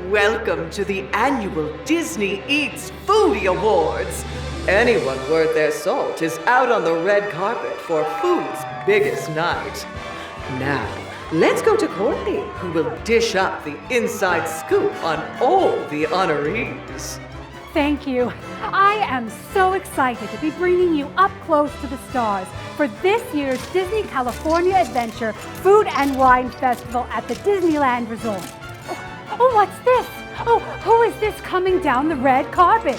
Welcome to the annual Disney Eats Foodie Awards. Anyone worth their salt is out on the red carpet for food's biggest night. Now, let's go to Courtney, who will dish up the inside scoop on all the honorees. Thank you. I am so excited to be bringing you up close to the stars for this year's Disney California Adventure Food and Wine Festival at the Disneyland Resort. Oh, what's this? Oh, who is this coming down the red carpet?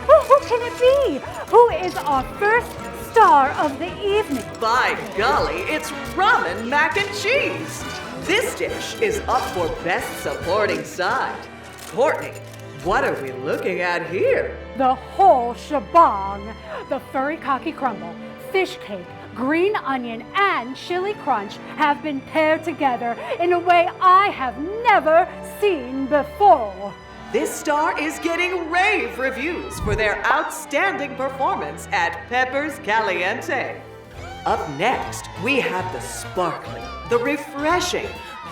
Oh, who can it be? Who is our first star of the evening? By golly, it's Ramen Mac and Cheese. This dish is up for Best Supporting Side. Courtney, what are we looking at here? The whole shebang. The furikake crumble, fish cake, green onion, and chili crunch have been paired together in a way I have never seen before. This star is getting rave reviews for their outstanding performance at Pepper's Cali-ente. Up next, we have the sparkling, the refreshing.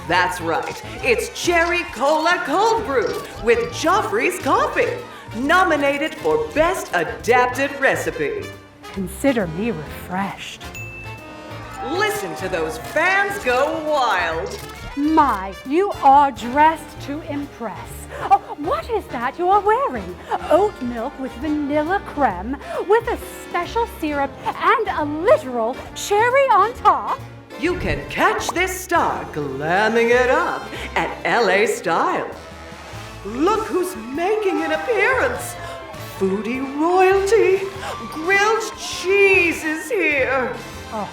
That's right, it's Cherry Cola Cold Brew with Joffrey's Coffee, nominated for Best Adapted Recipe. Consider me refreshed. Listen to those fans go wild. My, you are dressed to impress. Oh, what is that you are wearing? Oat milk with vanilla creme, with a special syrup and a literal cherry on top? You can catch this star glamming it up at LA Style. Look who's making an appearance. Foodie royalty. Grilled cheese is here. Oh,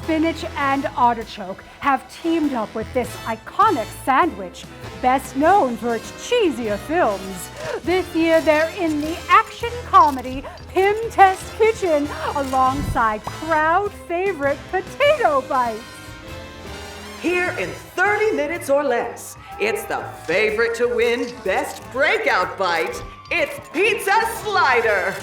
Spinach and Artichoke have teamed up with this iconic sandwich, best known for its cheesier films. This year they're in the action comedy Pim Test Kitchen alongside crowd favorite Potato Bites. Here in 30 minutes or less, it's the favorite to win Best Breakout Bite. It's Pizza Slider.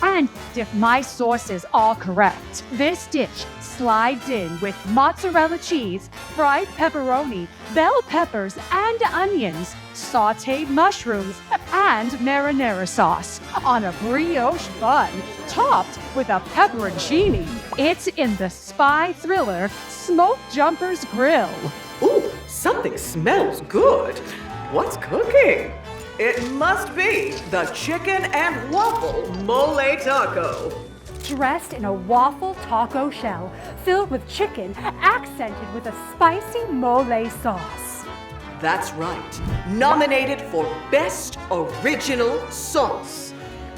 And if my sources are correct, this dish slides in with mozzarella cheese, fried pepperoni, bell peppers and onions, sautéed mushrooms, and marinara sauce on a brioche bun topped with a pepperoncini. It's in the spy thriller Smokejumpers grill. Ooh, something smells good. What's cooking? It must be the chicken and waffle mole taco. Dressed in a waffle taco shell filled with chicken, accented with a spicy mole sauce. That's right, nominated for Best Original Sauce.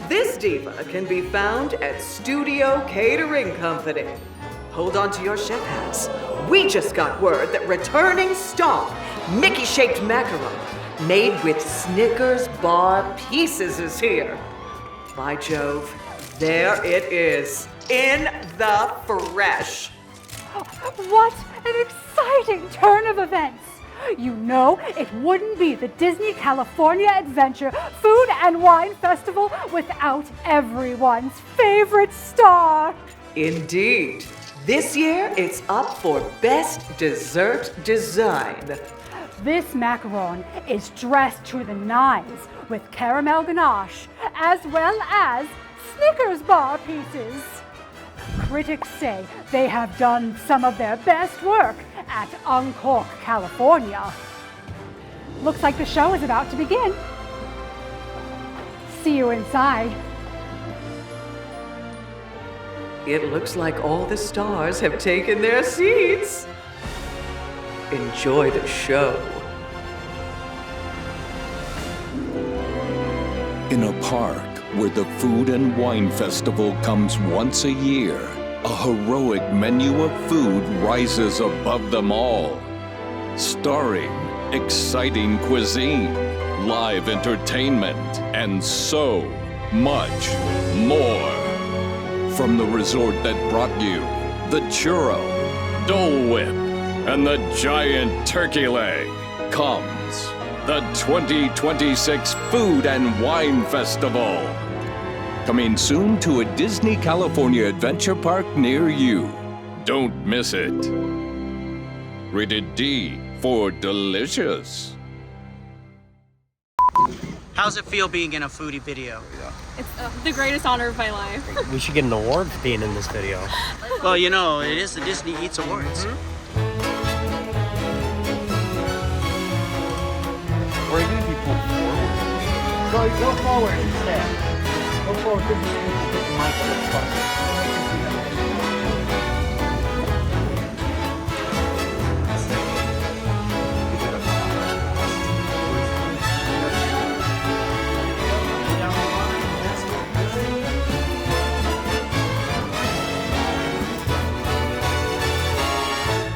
This diva can be found at Studio Catering Company. Hold on to your chef hats. We just got word that returning star, Mickey-shaped macaron, made with Snickers bar pieces is here. By Jove, there it is, in the fresh. What an exciting turn of events! You know, it wouldn't be the Disney California Adventure Food and Wine Festival without everyone's favorite star. Indeed. This year, it's up for Best Dessert Design. This macaron is dressed to the nines with caramel ganache, as well as Snickers bar pieces. Critics say they have done some of their best work at Uncork, California. Looks like the show is about to begin. See you inside. It looks like all the stars have taken their seats. Enjoy the show. In a park where the Food and Wine Festival comes once a year, a heroic menu of food rises above them all. Starring exciting cuisine, live entertainment, and so much more. From the resort that brought you the churro, Dole Whip, and the giant turkey leg comes the 2026 Food and Wine Festival. Coming soon to a Disney California Adventure Park near you. Don't miss it. Rated D for delicious. How's it feel being in a foodie video? It's the greatest honor of my life. We should get an award for being in this video. Well, you know, it is the Disney Eats Awards. Or even if you pull forward. Go forward instead. Go forward. Put the mic on the front.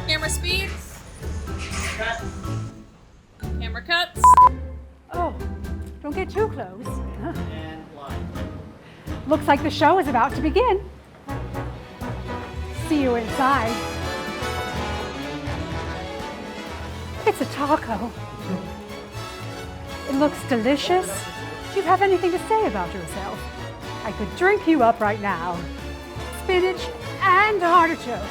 Camera speed. Camera cuts. Oh, don't get too close. Looks like the show is about to begin. See you inside. It's a taco. It looks delicious. Do you have anything to say about yourself? I could drink you up right now. Spinach and artichoke.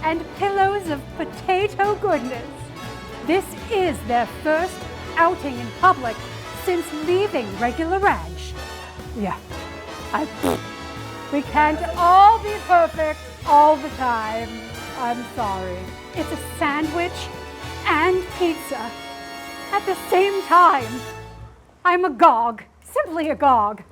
And pillows of potato goodness. This is their first outing in public since leaving regular ranch. Yeah, we can't all be perfect all the time. I'm sorry. It's a sandwich and pizza at the same time. I'm agog, simply agog.